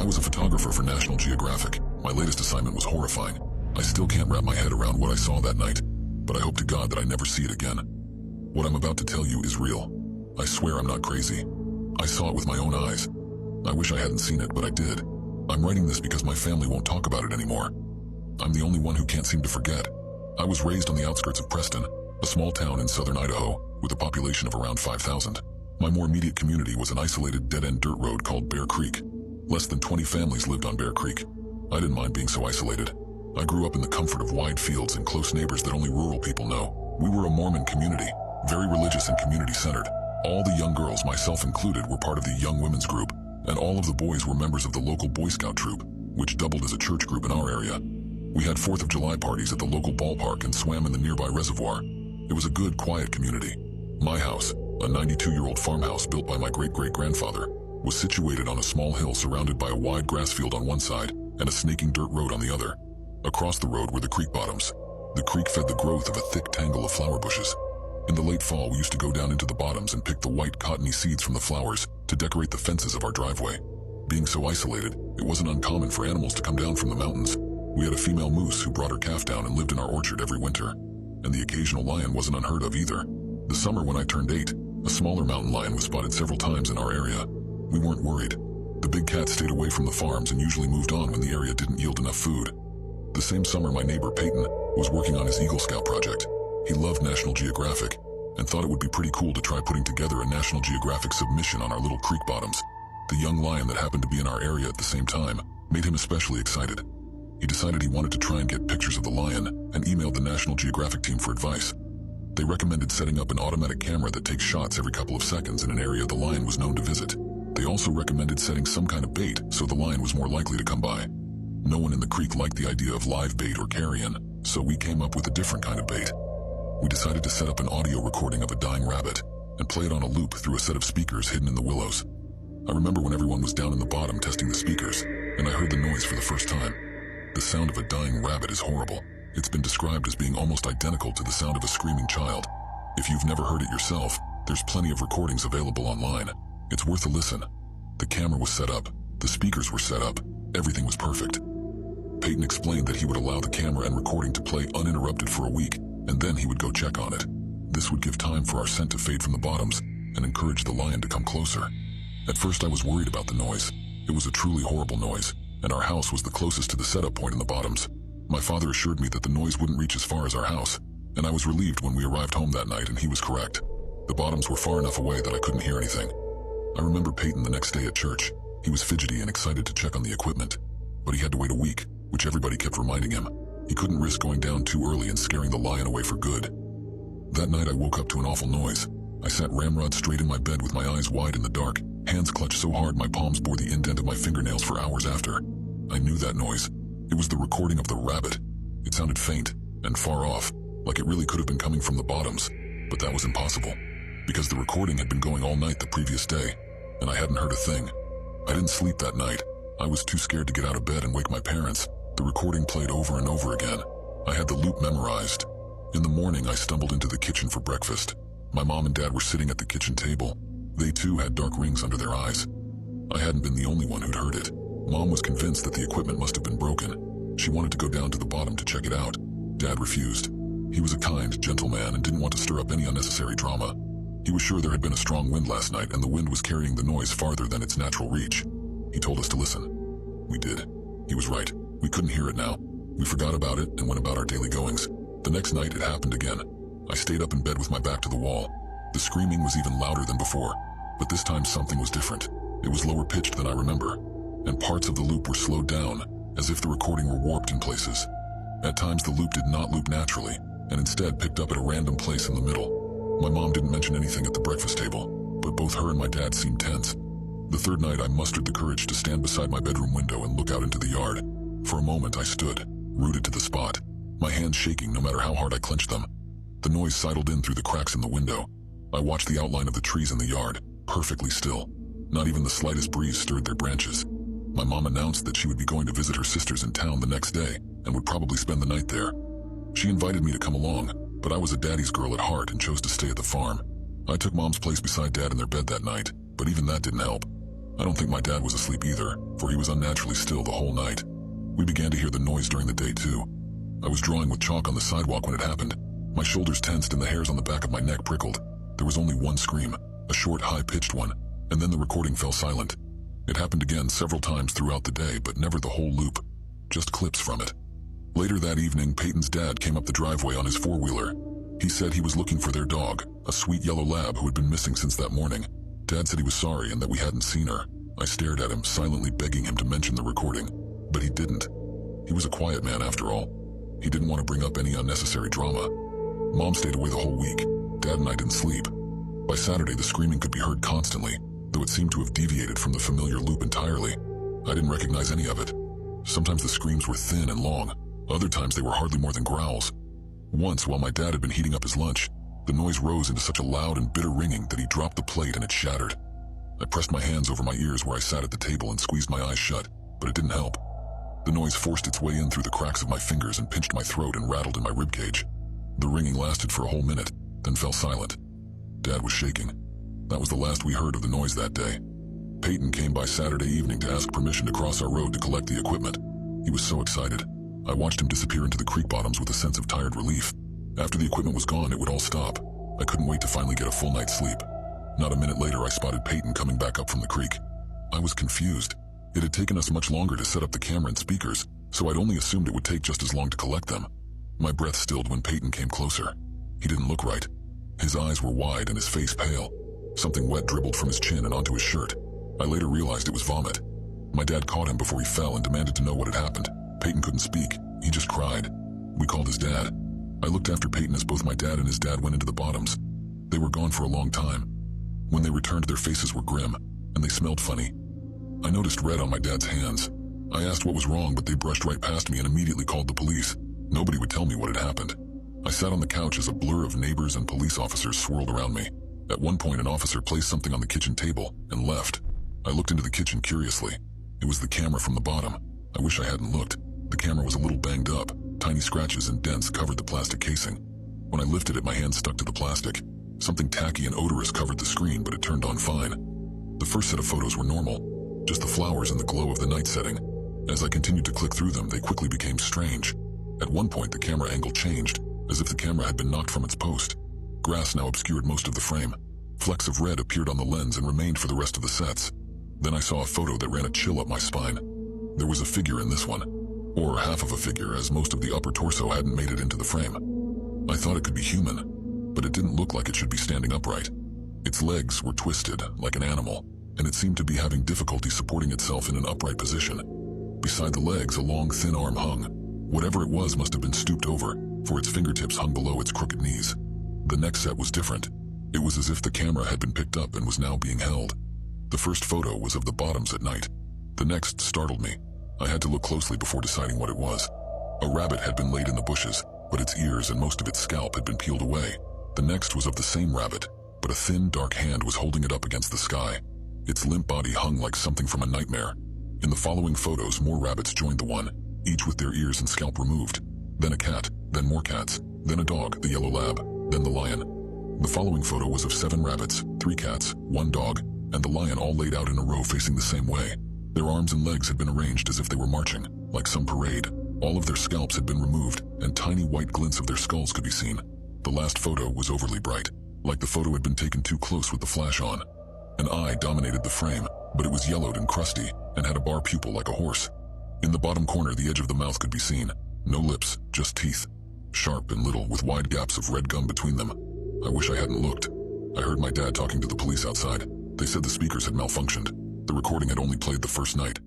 I was a photographer for National Geographic. My latest assignment was horrifying. I still can't wrap my head around what I saw that night, but I hope to God that I never see it again. What I'm about to tell you is real. I swear I'm not crazy. I saw it with my own eyes. I wish I hadn't seen it, but I did. I'm writing this because my family won't talk about it anymore. I'm the only one who can't seem to forget. I was raised on the outskirts of Preston, a small town in southern Idaho, with a population of around 5,000. My more immediate community was an isolated dead-end dirt road called Bear Creek. Less than 20 families lived on Bear Creek. I didn't mind being so isolated. I grew up in the comfort of wide fields and close neighbors that only rural people know. We were a Mormon community, very religious and community-centered. All the young girls, myself included, were part of the Young Women's Group, and all of the boys were members of the local Boy Scout troop, which doubled as a church group in our area. We had 4th of July parties at the local ballpark and swam in the nearby reservoir. It was a good, quiet community. My house, a 92-year-old farmhouse built by my great-great-grandfather, was situated on a small hill surrounded by a wide grass field on one side and a snaking dirt road on the other. Across the road were the creek bottoms. The creek fed the growth of a thick tangle of flower bushes. In the late fall, we used to go down into the bottoms and pick the white cottony seeds from the flowers to decorate the fences of our driveway. Being so isolated, it wasn't uncommon for animals to come down from the mountains. We had a female moose who brought her calf down and lived in our orchard every winter. And the occasional lion wasn't unheard of either. The summer when I turned 8, a smaller mountain lion was spotted several times in our area. We weren't worried. The big cats stayed away from the farms and usually moved on when the area didn't yield enough food. The same summer, my neighbor Peyton was working on his Eagle Scout project. He loved National Geographic and thought it would be pretty cool to try putting together a National Geographic submission on our little creek bottoms. The young lion that happened to be in our area at the same time made him especially excited. He decided he wanted to try and get pictures of the lion and emailed the National Geographic team for advice. They recommended setting up an automatic camera that takes shots every couple of seconds in an area the lion was known to visit. They also recommended setting some kind of bait so the lion was more likely to come by. No one in the creek liked the idea of live bait or carrion, so we came up with a different kind of bait. We decided to set up an audio recording of a dying rabbit and play it on a loop through a set of speakers hidden in the willows. I remember when everyone was down in the bottom testing the speakers, and I heard the noise for the first time. The sound of a dying rabbit is horrible. It's been described as being almost identical to the sound of a screaming child. If you've never heard it yourself, there's plenty of recordings available online. It's worth a listen. The camera was set up, the speakers were set up, everything was perfect. Peyton explained that he would allow the camera and recording to play uninterrupted for a week, and then he would go check on it. This would give time for our scent to fade from the bottoms and encourage the lion to come closer. At first I was worried about the noise. It was a truly horrible noise, and our house was the closest to the setup point in the bottoms. My father assured me that the noise wouldn't reach as far as our house, and I was relieved when we arrived home that night and he was correct. The bottoms were far enough away that I couldn't hear anything. I remember Peyton the next day at church. He was fidgety and excited to check on the equipment, but he had to wait a week, which everybody kept reminding him. He couldn't risk going down too early and scaring the lion away for good. That night I woke up to an awful noise. I sat ramrod straight in my bed with my eyes wide in the dark, hands clutched so hard my palms bore the indent of my fingernails for hours after. I knew that noise. It was the recording of the rabbit. It sounded faint and far off, like it really could have been coming from the bottoms, but that was impossible, because the recording had been going all night the previous day, and I hadn't heard a thing. I didn't sleep that night. I was too scared to get out of bed and wake my parents. The recording played over and over again. I had the loop memorized. In the morning, I stumbled into the kitchen for breakfast. My mom and dad were sitting at the kitchen table. They too had dark rings under their eyes. I hadn't been the only one who'd heard it. Mom was convinced that the equipment must have been broken. She wanted to go down to the bottom to check it out. Dad refused. He was a kind, gentle man and didn't want to stir up any unnecessary drama. He was sure there had been a strong wind last night and the wind was carrying the noise farther than its natural reach. He told us to listen. We did. He was right. We couldn't hear it now. We forgot about it and went about our daily goings. The next night it happened again. I stayed up in bed with my back to the wall. The screaming was even louder than before, but this time something was different. It was lower pitched than I remember, and parts of the loop were slowed down, as if the recording were warped in places. At times the loop did not loop naturally, and instead picked up at a random place in the middle. My mom didn't mention anything at the breakfast table, but both her and my dad seemed tense. The third night I mustered the courage to stand beside my bedroom window and look out into the yard. For a moment I stood, rooted to the spot, my hands shaking no matter how hard I clenched them. The noise sidled in through the cracks in the window. I watched the outline of the trees in the yard, perfectly still. Not even the slightest breeze stirred their branches. My mom announced that she would be going to visit her sisters in town the next day and would probably spend the night there. She invited me to come along, but I was a daddy's girl at heart and chose to stay at the farm. I took Mom's place beside Dad in their bed that night, but even that didn't help. I don't think my dad was asleep either, for he was unnaturally still the whole night. We began to hear the noise during the day too. I was drawing with chalk on the sidewalk when it happened. My shoulders tensed and the hairs on the back of my neck prickled. There was only one scream, a short, high-pitched one, and then the recording fell silent. It happened again several times throughout the day, but never the whole loop, just clips from it. Later that evening, Peyton's dad came up the driveway on his four-wheeler. He said he was looking for their dog, a sweet yellow lab who had been missing since that morning. Dad said he was sorry and that we hadn't seen her. I stared at him, silently begging him to mention the recording, but he didn't. He was a quiet man after all. He didn't want to bring up any unnecessary drama. Mom stayed away the whole week. Dad and I didn't sleep. By Saturday, the screaming could be heard constantly, though it seemed to have deviated from the familiar loop entirely. I didn't recognize any of it. Sometimes the screams were thin and long. Other times they were hardly more than growls. Once, while my dad had been heating up his lunch, the noise rose into such a loud and bitter ringing that he dropped the plate and it shattered. I pressed my hands over my ears where I sat at the table and squeezed my eyes shut, but it didn't help. The noise forced its way in through the cracks of my fingers and pinched my throat and rattled in my ribcage. The ringing lasted for a whole minute, then fell silent. Dad was shaking. That was the last we heard of the noise that day. Peyton came by Saturday evening to ask permission to cross our road to collect the equipment. He was so excited. I watched him disappear into the creek bottoms with a sense of tired relief. After the equipment was gone, it would all stop. I couldn't wait to finally get a full night's sleep. Not a minute later, I spotted Peyton coming back up from the creek. I was confused. It had taken us much longer to set up the camera and speakers, so I'd only assumed it would take just as long to collect them. My breath stilled when Peyton came closer. He didn't look right. His eyes were wide and his face pale. Something wet dribbled from his chin and onto his shirt. I later realized it was vomit. My dad caught him before he fell and demanded to know what had happened. Peyton couldn't speak. He just cried. We called his dad. I looked after Peyton as both my dad and his dad went into the bottoms. They were gone for a long time. When they returned, their faces were grim, and they smelled funny. I noticed red on my dad's hands. I asked what was wrong, but they brushed right past me and immediately called the police. Nobody would tell me what had happened. I sat on the couch as a blur of neighbors and police officers swirled around me. At one point, an officer placed something on the kitchen table and left. I looked into the kitchen curiously. It was the camera from the bottom. I wish I hadn't looked. The camera was a little banged up. Tiny scratches and dents covered the plastic casing. When I lifted it, my hand stuck to the plastic. Something tacky and odorous covered the screen, but it turned on fine. The first set of photos were normal, just the flowers and the glow of the night setting. As I continued to click through them, they quickly became strange. At one point, the camera angle changed, as if the camera had been knocked from its post. Grass now obscured most of the frame. Flecks of red appeared on the lens and remained for the rest of the sets. Then I saw a photo that ran a chill up my spine. There was a figure in this one, or half of a figure, as most of the upper torso hadn't made it into the frame. I thought it could be human, but it didn't look like it should be standing upright. Its legs were twisted, like an animal, and it seemed to be having difficulty supporting itself in an upright position. Beside the legs, a long, thin arm hung. Whatever it was must have been stooped over, for its fingertips hung below its crooked knees. The next set was different. It was as if the camera had been picked up and was now being held. The first photo was of the bottoms at night. The next startled me. I had to look closely before deciding what it was. A rabbit had been laid in the bushes, but its ears and most of its scalp had been peeled away. The next was of the same rabbit, but a thin, dark hand was holding it up against the sky. Its limp body hung like something from a nightmare. In the following photos, more rabbits joined the one, each with their ears and scalp removed. Then a cat, then more cats, then a dog, the yellow lab, then the lion. The following photo was of 7 rabbits, 3 cats, 1 dog, and the lion all laid out in a row facing the same way. Their arms and legs had been arranged as if they were marching, like some parade. All of their scalps had been removed, and tiny white glints of their skulls could be seen. The last photo was overly bright, like the photo had been taken too close with the flash on. An eye dominated the frame, but it was yellowed and crusty, and had a bar pupil like a horse. In the bottom corner, the edge of the mouth could be seen. No lips, just teeth. Sharp and little, with wide gaps of red gum between them. I wish I hadn't looked. I heard my dad talking to the police outside. They said the speakers had malfunctioned. The recording had only played the first night.